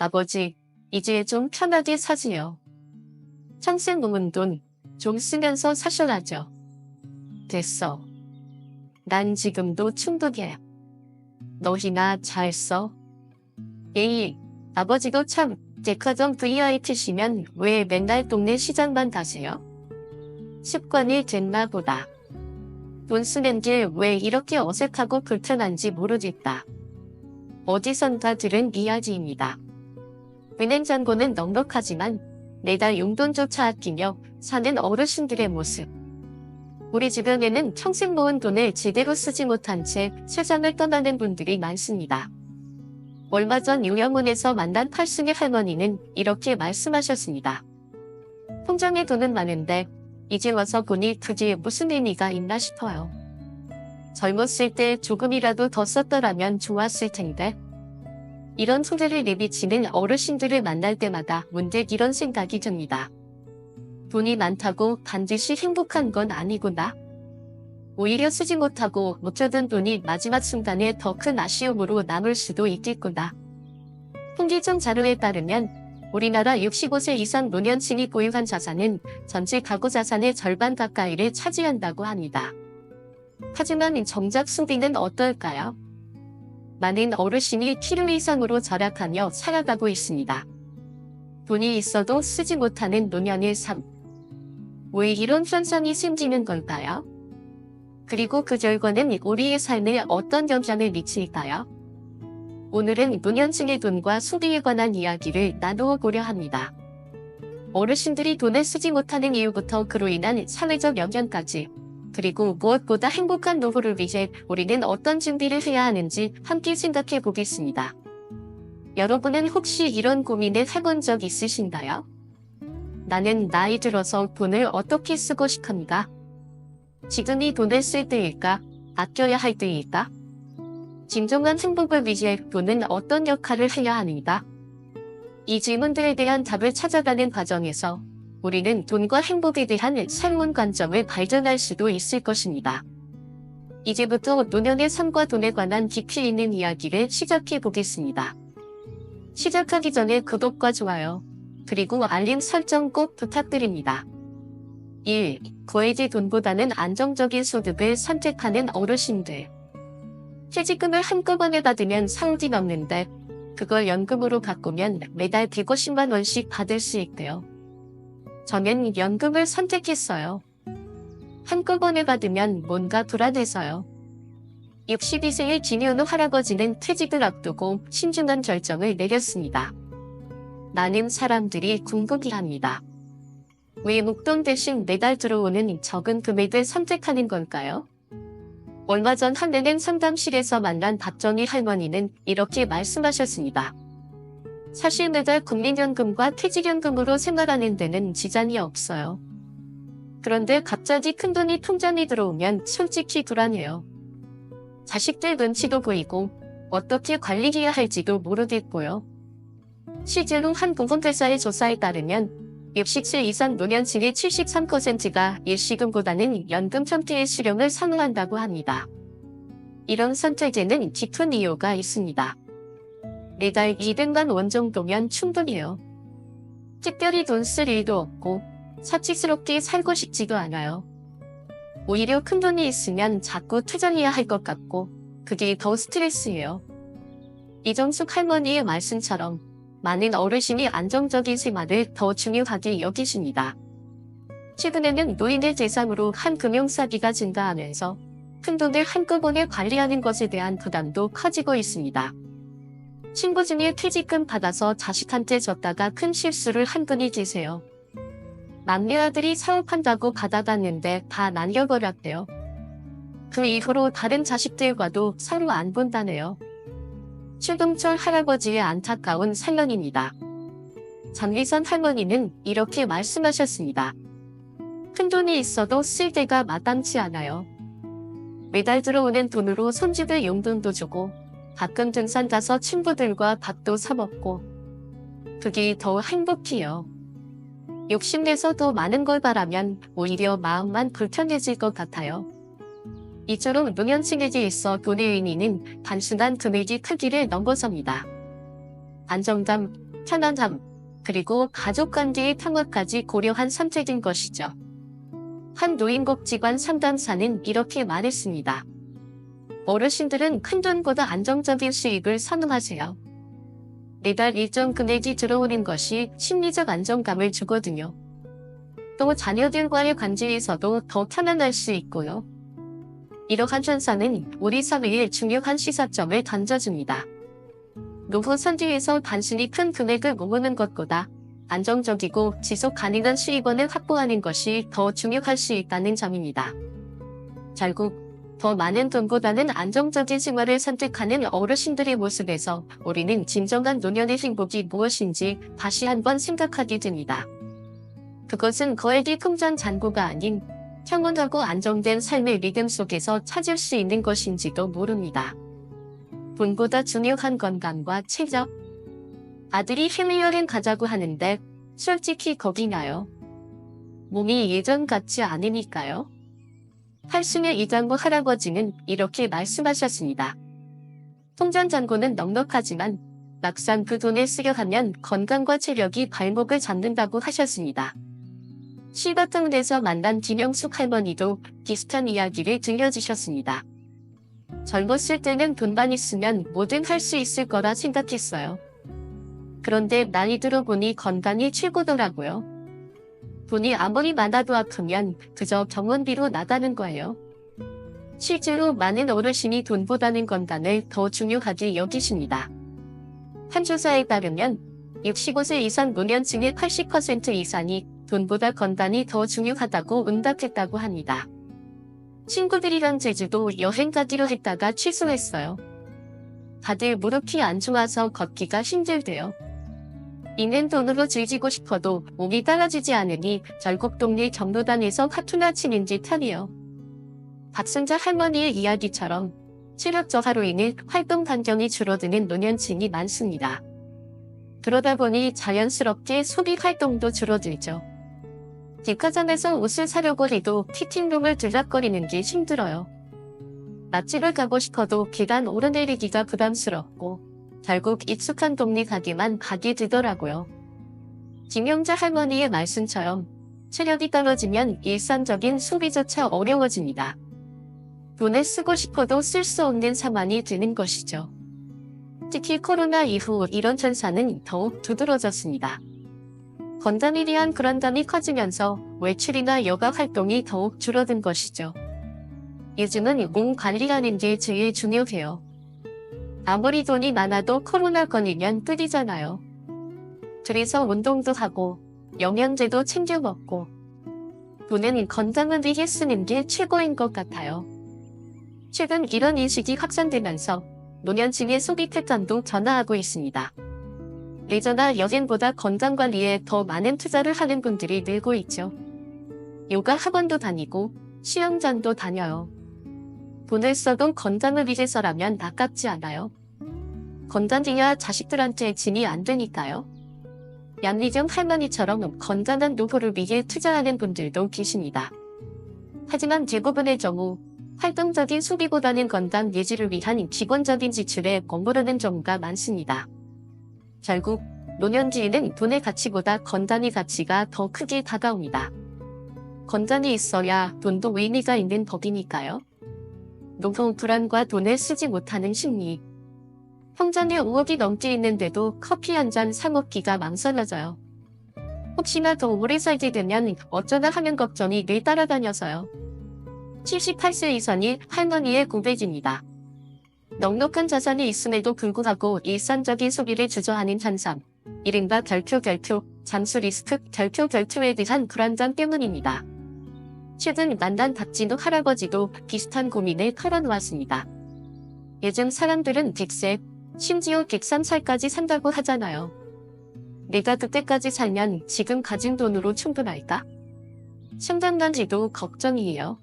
아버지, 이제 좀 편하게 사세요. 평생 모은 돈 좀 쓰면서 사셔야죠. 됐어. 난 지금도 충분해. 너희나 잘 써. 에이, 아버지도 참 백화점 VIP시면 왜 맨날 동네 시장만 가세요? 습관이 됐나 보다. 돈 쓰는 게 왜 이렇게 어색하고 불편한지 모르겠다. 어디선가 들은 이야기입니다. 은행 잔고는 넉넉하지만 매달 용돈조차 아끼며 사는 어르신들의 모습. 우리 주변에는 평생 모은 돈을 제대로 쓰지 못한 채 세상을 떠나는 분들이 많습니다. 얼마 전 요양원에서 만난 팔순의 할머니는 이렇게 말씀하셨습니다. 통장에 돈은 많은데 이제 와서 보니 그게 무슨 의미가 있나 싶어요. 젊었을 때 조금이라도 더 썼더라면 좋았을 텐데. 이런 소리를 내비치는 어르신들을 만날 때마다 문득 이런 생각이 듭니다. 돈이 많다고 반드시 행복한 건 아니구나. 오히려 쓰지 못하고 못 써둔 돈이 마지막 순간에 더 큰 아쉬움으로 남을 수도 있겠구나. 통계청 자료에 따르면 우리나라 65세 이상 노년층이 보유한 자산은 전체 가구 자산의 절반 가까이를 차지한다고 합니다. 하지만 정작 소비는 어떨까요? 많은 어르신이 필요 이상으로 절약하며 살아가고 있습니다. 돈이 있어도 쓰지 못하는 노년의 삶. 왜 이런 현상이 생기는 걸까요? 그리고 그 결과는 우리의 삶에 어떤 영향을 미칠까요? 오늘은 노년층의 돈과 소비에 관한 이야기를 나누어 보려 합니다. 어르신들이 돈을 쓰지 못하는 이유부터 그로 인한 사회적 영향까지, 그리고 무엇보다 행복한 노후를 위해 우리는 어떤 준비를 해야 하는지 함께 생각해 보겠습니다. 여러분은 혹시 이런 고민을 해본 적 있으신가요? 나는 나이 들어서 돈을 어떻게 쓰고 싶은가? 지금이 돈을 쓸 때일까? 아껴야 할 때일까? 진정한 행복을 위해 돈은 어떤 역할을 해야 하는가? 이 질문들에 대한 답을 찾아가는 과정에서 우리는 돈과 행복에 대한 새로운 관점을 발견할 수도 있을 것입니다. 이제부터 노년의 삶과 돈에 관한 깊이 있는 이야기를 시작해 보겠습니다. 시작하기 전에 구독과 좋아요, 그리고 알림 설정 꼭 부탁드립니다. 1. 거액의 돈보다는 안정적인 소득을 선택하는 어르신들. 퇴직금을 한꺼번에 받으면 사옥이 넘는데 그걸 연금으로 바꾸면 매달 150만 원씩 받을 수 있대요. 저는 연금을 선택했어요. 한꺼번에 받으면 뭔가 불안해서요. 62세의 김현우 할아버지는 퇴직을 앞두고 신중한 결정을 내렸습니다. 많은 사람들이 궁금해합니다. 왜 목돈 대신 매달 들어오는 적은 금액을 선택하는 걸까요? 얼마 전 한 은행 상담실에서 만난 박정희 할머니는 이렇게 말씀하셨습니다. 사실 매달 국민연금과 퇴직연금으로 생활하는 데는 지장이 없어요. 그런데 갑자기 큰돈이 통장에 들어오면 솔직히 불안해요. 자식들 눈치도 보이고 어떻게 관리해야 할지도 모르겠고요. 실제로 한 보험회사의 조사에 따르면 60세 이상 노년층의 73%가 일시금보다는 연금 형태의 수령을 선호한다고 합니다. 이런 선택에는 깊은 이유가 있습니다. 매달 200만 원 정도면 충분해요. 특별히 돈 쓸 일도 없고 사치스럽게 살고 싶지도 않아요. 오히려 큰 돈이 있으면 자꾸 투자해야 할 것 같고 그게 더 스트레스예요. 이정숙 할머니의 말씀처럼 많은 어르신이 안정적인 생활을 더 중요하게 여기십니다. 최근에는 노인의 재산으로 한 금융사기가 증가하면서 큰돈을 한꺼번에 관리하는 것에 대한 부담도 커지고 있습니다. 친구 중에 퇴직금 받아서 자식한테 줬다가 큰 실수를 한 분이 계세요. 막내 아들이 사업한다고 받아갔는데 다 날려버렸대요. 그 이후로 다른 자식들과도 서로 안 본다네요. 최동철 할아버지의 안타까운 사연입니다. 전위선 할머니는 이렇게 말씀하셨습니다. 큰돈이 있어도 쓸 데가 마땅치 않아요. 매달 들어오는 돈으로 손주들 용돈도 주고 가끔 등산 가서 친구들과 밥도 사 먹고 그게 더 행복해요. 욕심내서 더 많은 걸 바라면 오히려 마음만 불편해질 것 같아요. 이처럼 노년층에게 있어 돈의 의미는 단순한 금액의 크기를 넘어섭니다. 안정감, 편안함, 그리고 가족 관계의 평화까지 고려한 선택인 것이죠. 한 노인복지관 상담사는 이렇게 말했습니다. 어르신들은 큰돈보다 안정적인 수입을 선호하세요. 매달 일정 금액이 들어오는 것이 심리적 안정감을 주거든요. 또 자녀들과의 관계에서도 더 편안할 수 있고요. 이러한 현상은 우리 사회에 중요한 시사점을 던져줍니다. 노후 선지에서 단순히 큰 금액을 모으는 것보다 안정적이고 지속 가능한 수입원을 확보하는 것이 더 중요할 수 있다는 점입니다. 결국 더 많은 돈보다는 안정적인 생활을 선택하는 어르신들의 모습에서 우리는 진정한 노년의 행복이 무엇인지 다시 한번 생각하게 됩니다. 그것은 거액의 통장 잔고가 아닌 평온하고 안정된 삶의 리듬 속에서 찾을 수 있는 것인지도 모릅니다. 돈보다 중요한 건강과 체력. 아들이 해외여행 가자고 하는데 솔직히 겁이나요? 몸이 예전 같지 않으니까요. 80의 이장모 할아버지는 이렇게 말씀하셨습니다. 통장 잔고는 넉넉하지만 막상 그 돈을 쓰려 하면 건강과 체력이 발목을 잡는다고 하셨습니다. 시 같은 데서 만난 김영숙 할머니도 비슷한 이야기를 들려주셨습니다. 젊었을 때는 돈만 있으면 뭐든 할 수 있을 거라 생각했어요. 그런데 나이 들어보니 건강이 최고더라고요. 돈이 아무리 많아도 아프면 그저 병원비로 나가는 거예요. 실제로 많은 어르신이 돈보다는 건강을 더 중요하게 여기십니다. 한 조사에 따르면 65세 이상 노년층의 80% 이상이 돈보다 건강이 더 중요하다고 응답했다고 합니다. 친구들이랑 제주도 여행 가기로 했다가 취소했어요. 다들 무릎이 안 좋아서 걷기가 힘들대요. 있는 돈으로 즐기고 싶어도 몸이 따라주지 않으니 결국 동네 경로당에서 화투나 치는 짓 하네요. 박순자 할머니의 이야기처럼 체력 저하로 인해 활동 반경이 줄어드는 노년층이 많습니다. 그러다 보니 자연스럽게 소비 활동도 줄어들죠. 백화점에서 옷을 사려고 해도 피팅룸을 들락거리는 게 힘들어요. 맛집을 가고 싶어도 계단 오르내리기가 부담스럽고 결국 익숙한 동네 가게만 가게 되더라고요. 김영자 할머니의 말씀처럼 체력이 떨어지면 일상적인 소비조차 어려워집니다. 돈을 쓰고 싶어도 쓸 수 없는 상황이 되는 것이죠. 특히 코로나 이후 이런 현상은 더욱 두드러졌습니다. 건강에 대한 불안감이 커지면서 외출이나 여가 활동이 더욱 줄어든 것이죠. 요즘은 몸 관리하는 게 제일 중요해요. 아무리 돈이 많아도 코로나 걸리면 끝이잖아요. 그래서 운동도 하고 영양제도 챙겨 먹고 돈은 건강을 위해 쓰는 게 최고인 것 같아요. 최근 이런 인식이 확산되면서 노년층의 소비 패턴도 변화하고 있습니다. 예전나 여행보다 건강관리에 더 많은 투자를 하는 분들이 늘고 있죠. 요가 학원도 다니고 수영장도 다녀요. 돈을 써도 건강을 위해서라면 아깝지 않아요. 건강해야 자식들한테 짐이 안 되니까요. 양리정 할머니처럼 건강한 노후를 위해 투자하는 분들도 계십니다. 하지만 대부분의 경우 활동적인 소비보다는 건강 유지를 위한 기본적인 지출에 머무르는 경우가 많습니다. 결국 노년기에는 돈의 가치보다 건강의 가치가 더 크게 다가옵니다. 건강이 있어야 돈도 의미가 있는 법이니까요. 노후 불안과 돈을 쓰지 못하는 심리. 통장에 5억이 넘게 있는데도 커피 한 잔 사 먹기가 망설여져요. 혹시나 더 오래 살게 되면 어쩌나 하는 걱정이 늘 따라다녀서요. 78세 이상이 할머니의 고백입니다. 넉넉한 자산이 있음에도 불구하고 일상적인 소비를 주저하는 현상. 이른바 결표, 잠수 리스크, 결표에 대한 불안감 때문입니다. 최근 만난 박진우 할아버지도 비슷한 고민을 털어놓았습니다. 요즘 사람들은 100세, 심지어 103살까지 산다고 하잖아요. 내가 그때까지 살면 지금 가진 돈으로 충분할까? 생각난지도 걱정이에요.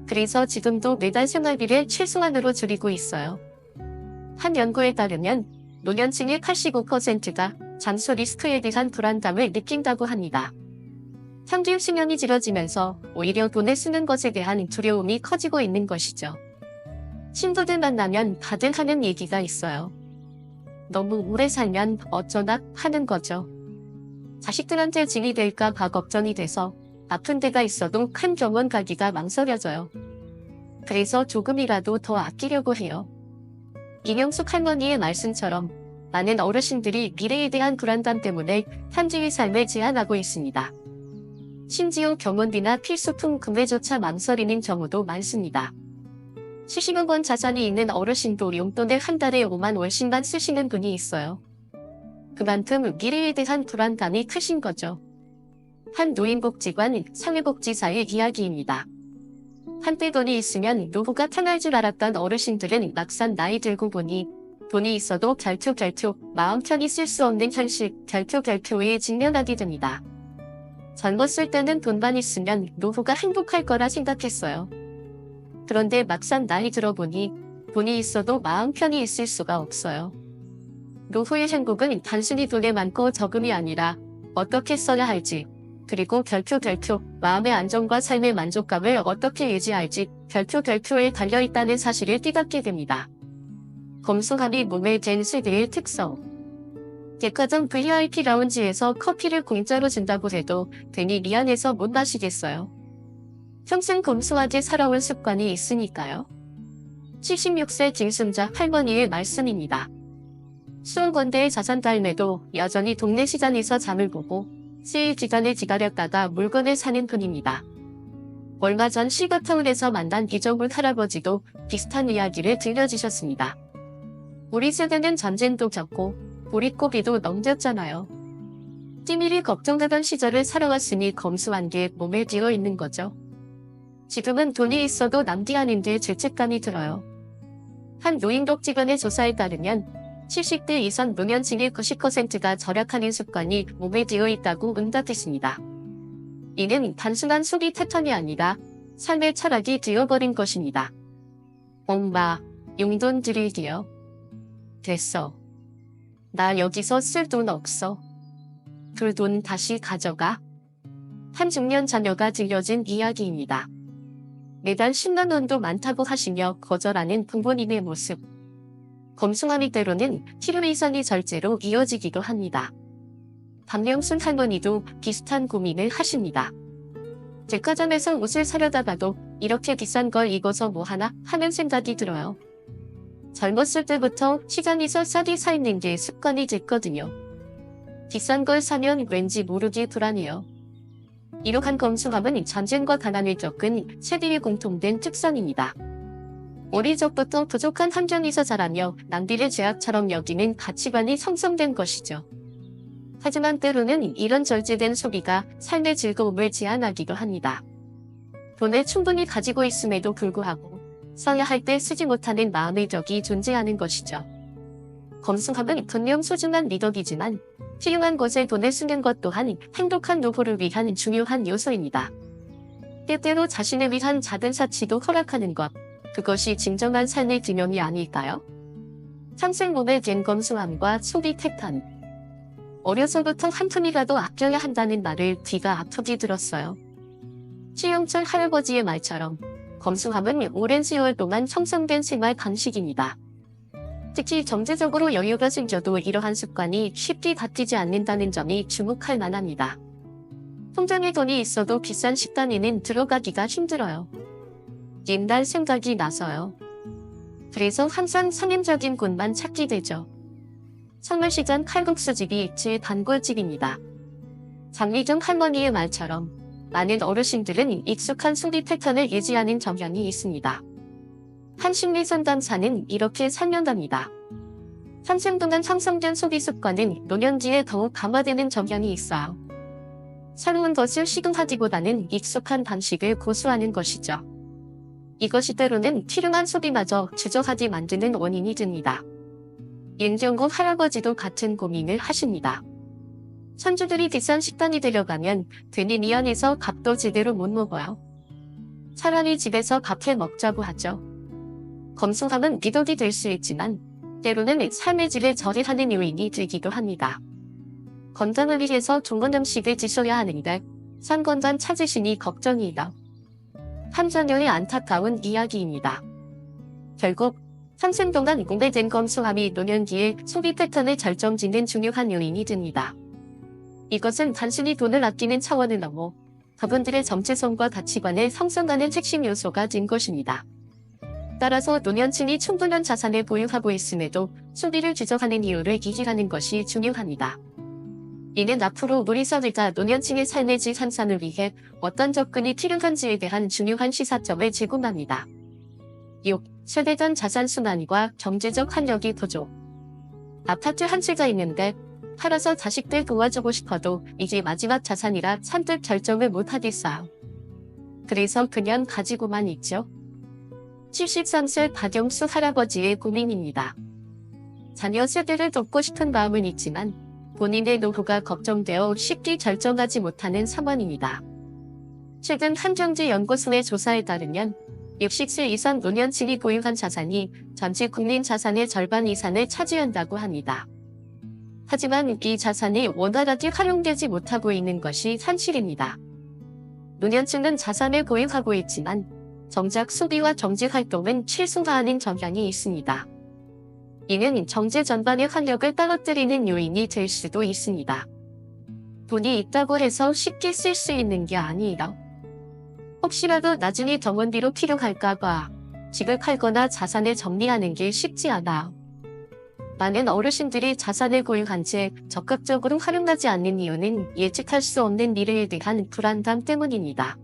그래서 지금도 매달 생활비를 최소한으로 줄이고 있어요. 한 연구에 따르면 노년층의 85%가 잠수 리스크에 대한 불안감을 느낀다고 합니다. 평균 수명이 길어지면서 오히려 돈을 쓰는 것에 대한 두려움이 커지고 있는 것이죠. 친구들 만나면 다들 하는 얘기가 있어요. 너무 오래 살면 어쩌나 하는 거죠. 자식들한테 짐이 될까 봐 걱정이 돼서 아픈 데가 있어도 큰 병원 가기가 망설여져요. 그래서 조금이라도 더 아끼려고 해요. 이명숙 할머니의 말씀처럼 많은 어르신들이 미래에 대한 불안감 때문에 현재의 삶을 제한하고 있습니다. 심지어 병원비나 필수품 구매조차 망설이는 경우도 많습니다. 수십억 원 자산이 있는 어르신도 용돈을 한 달에 5만 원씩만 쓰시는 분이 있어요. 그만큼 미래에 대한 불안감이 크신 거죠. 한 노인복지관 사회복지사의 이야기입니다. 한때 돈이 있으면 노후가 편할 줄 알았던 어르신들은 막상 나이 들고 보니 돈이 있어도 결투 마음 편히 쓸 수 없는 현실 결투에 직면하게 됩니다. 젊었을 때는 돈만 있으면 노후가 행복할 거라 생각했어요. 그런데 막상 나이 들어보니 돈이 있어도 마음 편히 있을 수가 없어요. 노후의 행복은 단순히 돈에 많고 적음이 아니라 어떻게 써야 할지, 그리고 결투 마음의 안정과 삶의 만족감을 어떻게 유지할지 결투에 달려있다는 사실을 깨닫게 됩니다. 검소함이 몸에 밴 세대의 특성. 백화점 VIP 라운지에서 커피를 공짜로 준다고 해도 괜히 미안해서 못 마시겠어요. 평생 검소하게 살아온 습관이 있으니까요. 76세 진순자 할머니의 말씀입니다. 수억원대의 자산 달매도 여전히 동네 시장에서 잠을 보고 세일 기간에 기다렸다가 물건을 사는 분입니다. 얼마 전 시가타운에서 만난 이정훈 할아버지도 비슷한 이야기를 들려주셨습니다. 우리 세대는 전쟁도 겪고 보릿고비도 넘겼잖아요. 찌밀이 걱정되던 시절을 살아왔으니 검소한 게 몸에 뒤어 있는 거죠. 지금은 돈이 있어도 남디하는데 죄책감이 들어요. 한 노인복지관의 조사에 따르면 70대 이상 노년층의 90%가 절약하는 습관이 몸에 뒤어 있다고 응답했습니다. 이는 단순한 소비 패턴이 아니라 삶의 철학이 되어버린 것입니다. 엄마, 용돈 드릴게요. 됐어. 나 여기서 쓸 돈 없어. 그 돈 다시 가져가. 한 중년 자녀가 들려준 이야기입니다. 매달 10만 원도 많다고 하시며 거절하는 부모님의 모습. 검소함이 때로는 필요 이상의 절제로 이어지기도 합니다. 박명순 할머니도 비슷한 고민을 하십니다. 백화점에서 옷을 사려다가도 이렇게 비싼 걸 입어서 뭐하나 하는 생각이 들어요. 젊었을 때부터 시장에서 싸게 사 입는 게 습관이 됐거든요. 비싼 걸 사면 왠지 모르게 불안해요. 이러한 검소함은 전쟁과 가난을 겪은 세대의 공통된 특성입니다. 어릴 적부터 부족한 환경에서 자라며 낭비를 죄악처럼 여기는 가치관이 형성된 것이죠. 하지만 때로는 이런 절제된 소비가 삶의 즐거움을 제한하기도 합니다. 돈을 충분히 가지고 있음에도 불구하고 써야 할 때 쓰지 못하는 마음의 벽이 존재하는 것이죠. 검소함은 분명 소중한 미덕이지만 필요한 곳에 돈을 쓰는 것 또한 행복한 노후를 위한 중요한 요소입니다. 때때로 자신을 위한 작은 사치도 허락하는 것, 그것이 진정한 삶의 균형이 아닐까요? 평생 몸에 밴 검소함과 소비 패턴. 어려서부터 한 푼이라도 아껴야 한다는 말을 귀가 아프게 들었어요. 최영철 할아버지의 말처럼 검소함은 오랜 세월 동안 형성된 생활 방식입니다. 특히 경제적으로 여유가 생겨도 이러한 습관이 쉽게 바뀌지 않는다는 점이 주목할 만합니다. 통장에 돈이 있어도 비싼 식단에는 들어가기가 힘들어요. 옛날 생각이 나서요. 그래서 항상 상임적인 곳만 찾게 되죠. 서울시장 칼국수집이 제 단골집입니다. 장미정 할머니의 말처럼 많은 어르신들은 익숙한 소비 패턴을 유지하는 경향이 있습니다. 한 심리상담사는 이렇게 설명합니다. 평생 동안 형성된 소비 습관은 노년 뒤에 더욱 강화되는 경향이 있어요. 새로운 것을 시도하기보다는 익숙한 방식을 고수하는 것이죠. 이것이 때로는 필요한 소비마저 주저하게 만드는 원인이 됩니다. 윤경국 할아버지도 같은 고민을 하십니다. 손주들이 비싼 식단이 되려가면 괜히 미안해서 밥도 제대로 못 먹어요. 차라리 집에서 밥해 먹자고 하죠. 검소함은 미덕이 될 수 있지만 때로는 삶의 질을 저해하는 요인이 되기도 합니다. 건강을 위해서 좋은 음식을 드셔야 하는데 선건강 찾으시니 걱정이다. 한 자녀의 안타까운 이야기입니다. 결국 평생 동안 공배된 검소함이 노년기에 소비 패턴을 결정짓는 중요한 요인이 됩니다. 이것은 단순히 돈을 아끼는 차원을 넘어 그분들의 정체성과 가치관을 형성하는 핵심 요소가 된 것입니다. 따라서 노년층이 충분한 자산을 보유하고 있음에도 소비를 주저하는 이유를 이해하는 것이 중요합니다. 이는 앞으로 우리 사회가 노년층의 삶의 질 향상을 위해 어떤 접근이 필요한지에 대한 중요한 시사점을 제공합니다. 6. 세대 간 자산 순환과 경제적 활력이 부족. 아파트 한 채가 있는데 팔아서 자식들 도와주고 싶어도 이제 마지막 자산이라 선뜻 결정을 못하겠어요. 그래서 그냥 가지고만 있죠. 73세 박영수 할아버지의 고민입니다. 자녀 세대를 돕고 싶은 마음은 있지만 본인의 노후가 걱정되어 쉽게 결정하지 못하는 상황입니다. 최근 한경제연구소의 조사에 따르면 60세 이상 노년층이 보유한 자산이 전체 국민 자산의 절반 이상을 차지한다고 합니다. 하지만 이 자산이 원활하게 활용되지 못하고 있는 것이 현실입니다. 노년층은 자산을 보유하고 있지만 정작 소비와 경제 활동은 최소화하는 경향이 있습니다. 이는 경제 전반의 활력을 떨어뜨리는 요인이 될 수도 있습니다. 돈이 있다고 해서 쉽게 쓸 수 있는 게 아니에요. 혹시라도 나중에 병원비로 필요할까봐 지급하거나 자산을 정리하는 게 쉽지 않아요. 많은 어르신들이 자산을 보유한 채 적극적으로 활용하지 않는 이유는 예측할 수 없는 미래에 대한 불안감 때문입니다.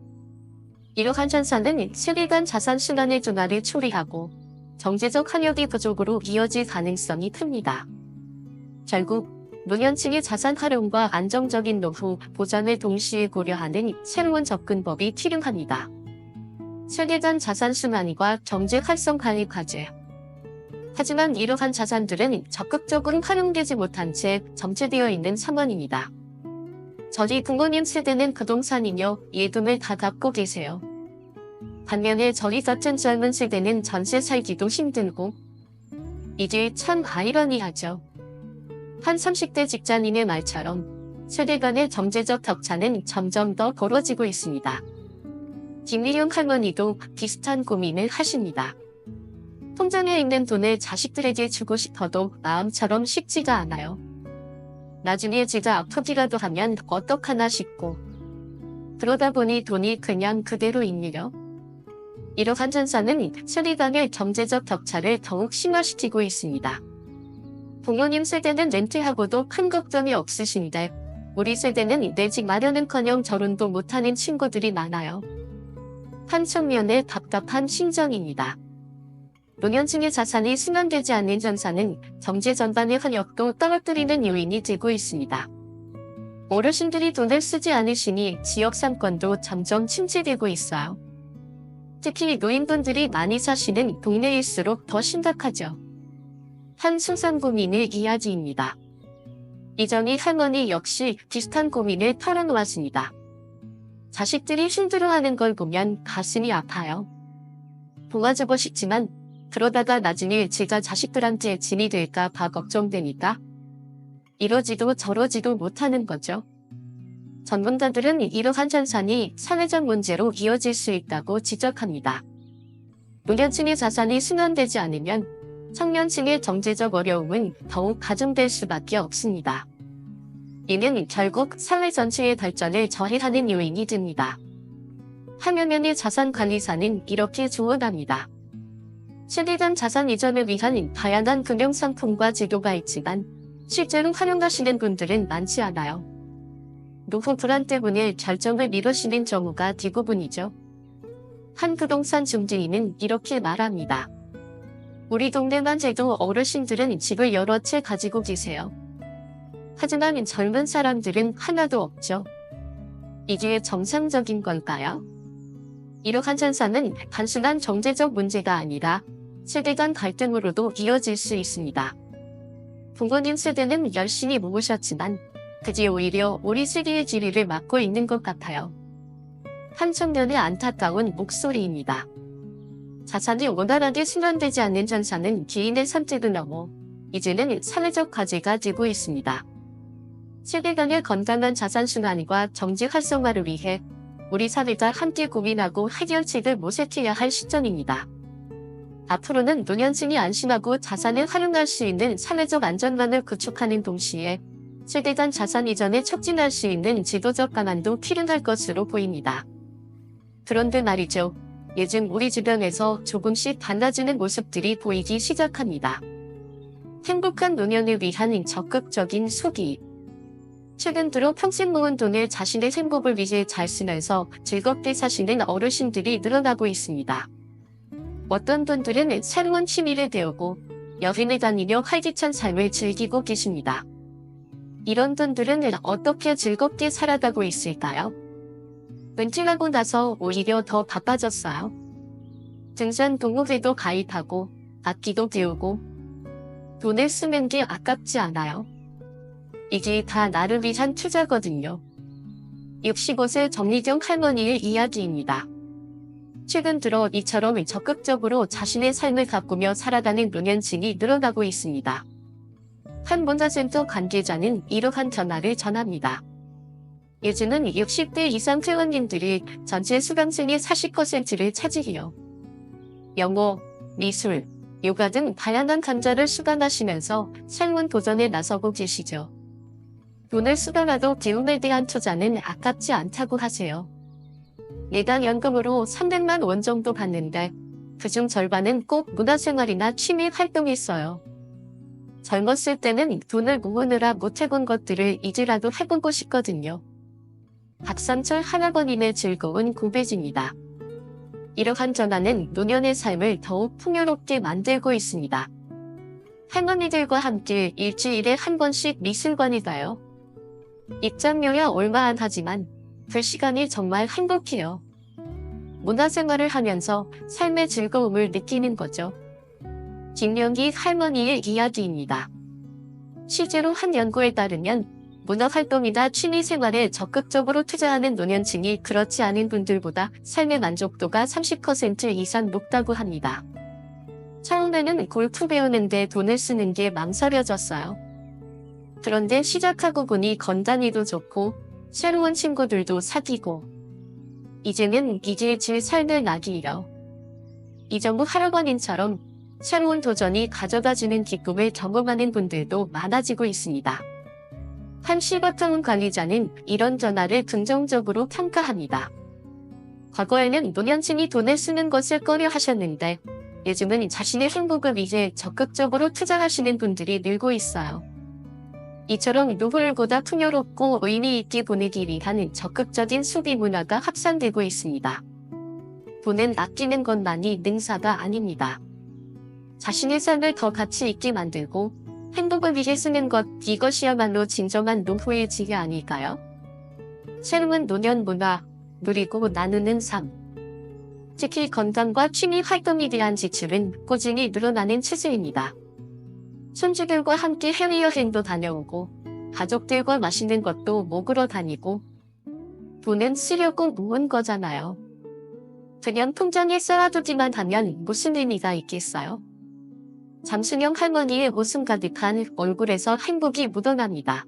이러한 현상은 세대 간 자산 순환의 둔화를 초래하고 경제적 활력이 부족으로 이어질 가능성이 큽니다. 결국 노년층의 자산 활용과 안정적인 노후 보장을 동시에 고려하는 새로운 접근법이 필요합니다. 세대 간 자산 순환과 경제 활성화의 과제. 하지만 이러한 자산들은 적극적으로 활용되지 못한 채 정체되어 있는 상황입니다. 저희 부모님 세대는 부동산이며 예금을 다 갖고 계세요. 반면에 저희 같은 젊은 세대는 전세 살기도 힘들고 이게 참 아이러니하죠. 한 30대 직장인의 말처럼 세대 간의 경제적 격차는 점점 더 벌어지고 있습니다. 김미령 할머니도 비슷한 고민을 하십니다. 통장에 있는 돈을 자식들에게 주고 싶어도 마음처럼 쉽지가 않아요. 나중에 제가 아프기라도 하면 어떡하나 싶고 그러다 보니 돈이 그냥 그대로 있네요. 이러한 현상은 세대 간의 경제적 격차를 더욱 심화시키고 있습니다. 부모님 세대는 렌트하고도 큰 걱정이 없으신데 우리 세대는 내 집 마련은커녕 결혼도 못하는 친구들이 많아요. 한 측면에 답답한 심정입니다. 노년층의 자산이 순환되지 않는 현상은 경제 전반의 활력도 떨어뜨리는 요인이 되고 있습니다. 어르신들이 돈을 쓰지 않으시니 지역 상권도 점점 침체되고 있어요. 특히 노인분들이 많이 사시는 동네일수록 더 심각하죠. 한 소상공인의 이야기입니다. 이전이 할머니 역시 비슷한 고민을 털어놓았습니다. 자식들이 힘들어하는 걸 보면 가슴이 아파요. 도와주고 싶지만 그러다가 나중에 제가 자식들한테 짐이 될까 봐 걱정되니까 이러지도 저러지도 못하는 거죠. 전문가들은 이러한 현상이 사회적 문제로 이어질 수 있다고 지적합니다. 노년층의 자산이 순환되지 않으면 청년층의 경제적 어려움은 더욱 가중될 수밖에 없습니다. 이는 결국 사회 전체의 발전을 저해하는 요인이 됩니다. 한여면의 자산관리사는 이렇게 조언합니다. 세대 간 자산 이전을 위한 다양한 금융상품과 제도가 있지만 실제로 활용하시는 분들은 많지 않아요. 노후 불안 때문에 결정을 미루시는 경우가 대부분이죠. 한 부동산 중개인은 이렇게 말합니다. 우리 동네만 해도 어르신들은 집을 여러 채 가지고 계세요. 하지만 젊은 사람들은 하나도 없죠. 이게 정상적인 걸까요? 이러한 현상은 단순한 경제적 문제가 아니라 세대 간 갈등으로도 이어질 수 있습니다. 부모님 세대는 열심히 모으셨지만 그게 오히려 우리 세대의 지위를 막고 있는 것 같아요. 한 청년의 안타까운 목소리입니다. 자산이 원활하게 순환되지 않는 현상은 개인의 선택을 넘어 이제는 사회적 과제가 되고 있습니다. 세대 간의 건강한 자산 순환과 경제 활성화를 위해 우리 사회가 함께 고민하고 해결책을 모색해야 할 시점입니다. 앞으로는 노년층이 안심하고 자산을 활용할 수 있는 사회적 안전망을 구축하는 동시에 세대간 자산 이전에 촉진할 수 있는 지도적 방안도 필요할 것으로 보입니다. 그런데 말이죠. 요즘 우리 주변에서 조금씩 달라지는 모습들이 보이기 시작합니다. 행복한 노년을 위한 적극적인 소비. 최근 들어 평생 모은 돈을 자신의 행복을 위해 잘 쓰면서 즐겁게 사시는 어르신들이 늘어나고 있습니다. 어떤 분들은 새로운 취미를 배우고 여행을 다니며 활기찬 삶을 즐기고 계십니다. 이런 분들은 어떻게 즐겁게 살아가고 있을까요? 은퇴하고 나서 오히려 더 바빠졌어요. 등산 동호회도 가입하고 악기도 배우고 돈을 쓰는 게 아깝지 않아요. 이게 다 나를 위한 투자거든요. 65세 정리경 할머니의 이야기입니다. 최근 들어 이처럼 적극적으로 자신의 삶을 가꾸며 살아가는 노년층이 늘어나고 있습니다. 한 문화센터 관계자는 이러한 변화를 전합니다. 요즘은 60대 이상 회원님들이 전체 수강생의 40%를 차지해요. 영어, 미술, 요가 등 다양한 강좌를 수강하시면서 새로운 도전에 나서고 계시죠. 돈을 쓰더라도 배움에 대한 투자는 아깝지 않다고 하세요. 매달 연금으로 300만 원 정도 받는데 그중 절반은 꼭 문화생활이나 취미 활동에 써요. 젊었을 때는 돈을 모으느라 못해본 것들을 이제라도 해보고 싶거든요. 박상철 할아버님의 즐거운 고백입니다. 이러한 전환은 노년의 삶을 더욱 풍요롭게 만들고 있습니다. 할머니들과 함께 일주일에 한 번씩 미술관에 가요. 입장료야 얼마 안 하지만 그 시간이 정말 행복해요. 문화생활을 하면서 삶의 즐거움을 느끼는 거죠. 김영기 할머니의 이야기입니다. 실제로 한 연구에 따르면 문화활동이나 취미생활에 적극적으로 투자하는 노년층이 그렇지 않은 분들보다 삶의 만족도가 30% 이상 높다고 합니다. 처음에는 골프 배우는데 돈을 쓰는 게 망설여졌어요. 그런데 시작하고 보니 건강에도 좋고 새로운 친구들도 사귀고 이제는 이제 제 삶의 낙이에요. 이정부 할아버님처럼 새로운 도전이 가져다주는 기쁨을 경험하는 분들도 많아지고 있습니다. 한 실버타운 관리자는 이런 전화를 긍정적으로 평가합니다. 과거에는 노년층이 돈을 쓰는 것을 꺼려 하셨는데 요즘은 자신의 행복을 위해 적극적으로 투자하시는 분들이 늘고 있어요. 이처럼 노후보다 풍요롭고 의미 있게 보내기 위한 적극적인 소비 문화가 확산되고 있습니다. 돈은 아끼는 것만이 능사가 아닙니다. 자신의 삶을 더 가치 있게 만들고 행복을 위해 쓰는 것, 이것이야말로 진정한 노후의 지혜 아닐까요? 새로운 노년 문화, 누리고 나누는 삶. 특히 건강과 취미 활동에 대한 지출은 꾸준히 늘어나는 추세입니다. 손주들과 함께 해외여행도 다녀오고 가족들과 맛있는 것도 먹으러 다니고 돈은 쓰려고 모은 거잖아요. 그냥 통장에 쌓아두기만 하면 무슨 의미가 있겠어요? 장순영 할머니의 웃음 가득한 얼굴에서 행복이 묻어납니다.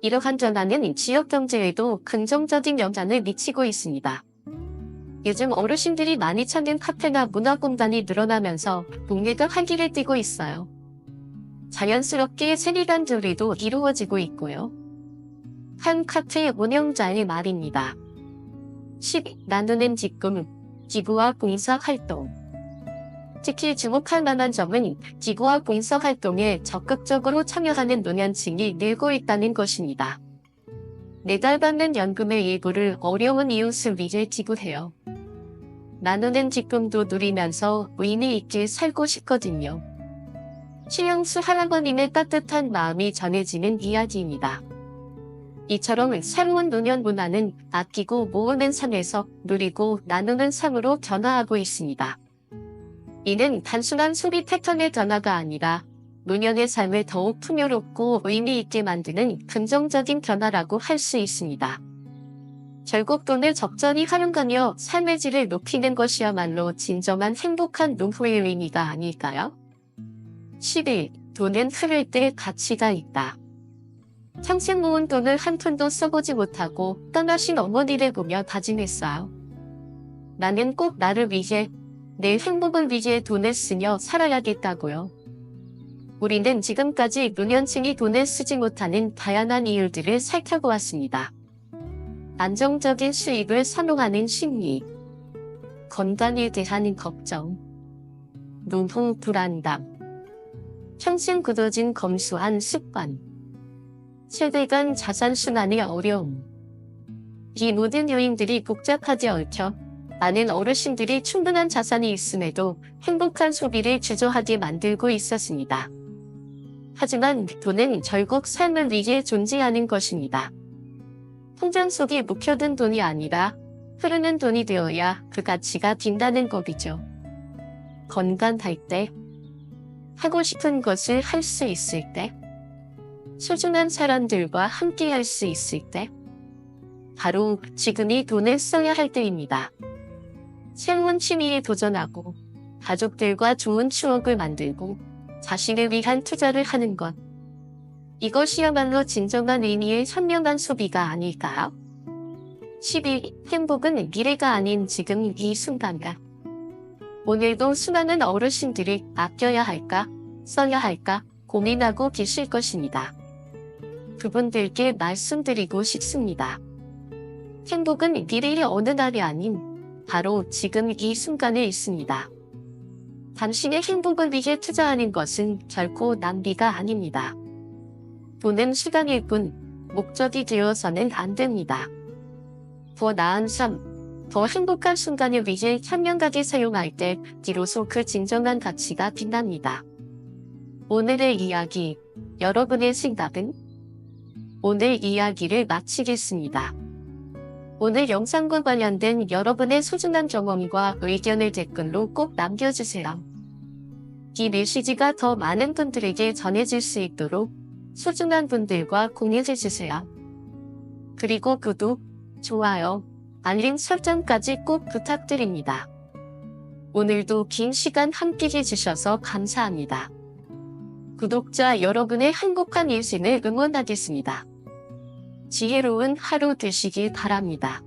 이러한 전환은 지역 경제에도 긍정적인 영향을 미치고 있습니다. 요즘 어르신들이 많이 찾는 카페나 문화공간이 늘어나면서 동네가 활기를 띠고 있어요. 자연스럽게 세리간 조리도 이루어지고 있고요. 한 카페 운영자의 말입니다. 10. 나누는 기쁨, 기부와 봉사활동. 특히 주목할 만한 점은 기부와 봉사활동에 적극적으로 참여하는 노년층이 늘고 있다는 것입니다. 매달 받는 연금의 일부를 어려운 이웃을 위해 기부해요. 나누는 기쁨도 누리면서 의미 있게 살고 싶거든요. 신영수 할아버님의 따뜻한 마음이 전해지는 이야기입니다. 이처럼 새로운 노년 문화는 아끼고 모으는 삶에서 누리고 나누는 삶으로 변화하고 있습니다. 이는 단순한 소비 패턴의 변화가 아니라 노년의 삶을 더욱 풍요롭고 의미 있게 만드는 긍정적인 변화라고 할 수 있습니다. 결국 돈을 적절히 활용하며 삶의 질을 높이는 것이야말로 진정한 행복한 노후의 의미가 아닐까요? 11. 돈은 흐를 때 가치가 있다. 평생 모은 돈을 한 푼도 써보지 못하고 떠나신 어머니를 보며 다짐했어요. 나는 꼭 나를 위해 내 행복을 위해 돈을 쓰며 살아야겠다고요. 우리는 지금까지 노년층이 돈을 쓰지 못하는 다양한 이유들을 살펴보았습니다. 안정적인 수입을 선호하는 심리, 건강에 대한 걱정, 노후 불안감, 평생 굳어진 검소한 습관, 세대 간 자산 순환의 어려움. 이 모든 요인들이 복잡하게 얽혀 많은 어르신들이 충분한 자산이 있음에도 행복한 소비를 주저하게 만들고 있었습니다. 하지만 돈은 결국 삶을 위해 존재하는 것입니다. 통장 속에 묵혀둔 돈이 아니라 흐르는 돈이 되어야 그 가치가 빈다는 법이죠. 건강할 때, 하고 싶은 것을 할 수 있을 때, 소중한 사람들과 함께 할 수 있을 때, 바로 지금이 돈을 써야 할 때입니다. 새로운 취미에 도전하고, 가족들과 좋은 추억을 만들고, 자신을 위한 투자를 하는 것. 이것이야말로 진정한 의미의 현명한 소비가 아닐까요? 12. 행복은 미래가 아닌 지금 이 순간가. 오늘도 수많은 어르신들이 아껴야 할까, 써야 할까 고민하고 계실 것입니다. 그분들께 말씀드리고 싶습니다. 행복은 미래의 어느 날이 아닌 바로 지금 이 순간에 있습니다. 당신의 행복을 위해 투자하는 것은 결코 낭비가 아닙니다. 돈은 시간일 뿐 목적이 되어서는 안 됩니다. 더 나은 삶, 더 행복한 순간을 위해 현명하게 사용할 때 비로소 그 진정한 가치가 빛납니다. 오늘의 이야기, 여러분의 생각은? 오늘 이야기를 마치겠습니다. 오늘 영상과 관련된 여러분의 소중한 경험과 의견을 댓글로 꼭 남겨주세요. 이 메시지가 더 많은 분들에게 전해질 수 있도록 소중한 분들과 공유해주세요. 그리고 구독, 좋아요, 알림 설정까지 꼭 부탁드립니다. 오늘도 긴 시간 함께 해주셔서 감사합니다. 구독자 여러분의 행복한 인생을 응원하겠습니다. 지혜로운 하루 되시길 바랍니다.